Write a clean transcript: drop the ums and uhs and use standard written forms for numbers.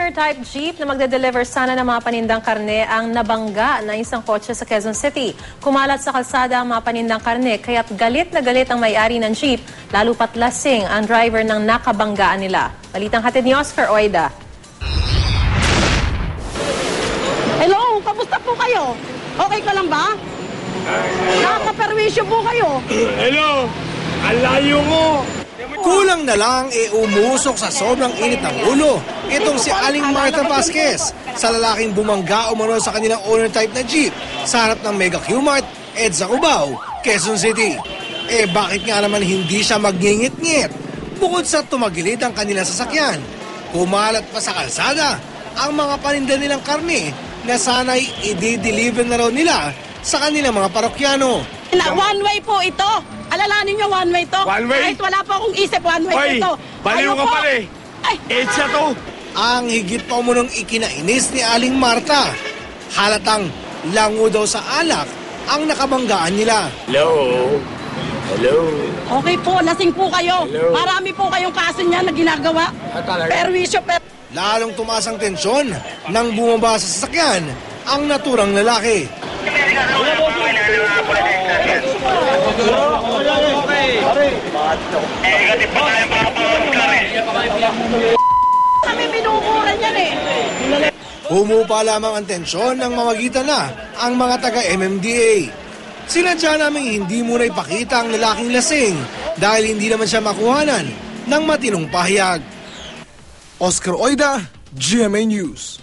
owner-type jeep na magde-deliver sana ng mga panindang karne ang nabangga na isang kotse sa Quezon City. Kumalat sa kalsada ang mga panindang karne kaya't galit na galit ang may-ari ng jeep, lalo pat lasing ang driver ng nakabanggaan nila. Balitang hatid ni Oscar Oida. Hello, kamusta po kayo? Okay ka lang ba? Nakakaperwisyo po kayo. Hello, ang layo mo. Kulang na lang umusok sa sobrang init ng ulo. Itong si Aling Martha Vasquez sa lalaking bumangga umano sa kanilang owner-type na jeep sa harap ng Mega Q-Mart, EDSA Cubao, Quezon City. Bakit nga naman hindi siya magngingit-ngit? Bukod sa tumagilid ang kanilang sasakyan, kumalat pa sa kalsada ang mga paninda nilang karne na sana'y i-deliver na raw nila sa kanilang mga parokyano. One way po ito. Alalahanin nyo, one way to. One way? Kahit wala po akong isip, one way Hoy, ito. baliw ka pala eh. Ay, EDSA to. Ang higit pa umunong ikinainis ni Aling Martha. Halatang lango daw sa alak ang nakabanggaan nila. Hello. Hello. okay po, lasing po kayo. Hello. Marami po kayong kaso niya na ginagawa. Talaga? Perwisyo, Lalong tumaas ang tensyon nang bumaba sa sasakyan ang naturang lalaki. Kami binubura niyan eh. Humupa lamang ang tensyon nang mamagitan na ang mga taga-MMDA. Sinadya naming hindi muna ipakita ang lalaking lasing dahil hindi naman siya makuhanan ng matinong pahayag. Oscar Oida, GMA News.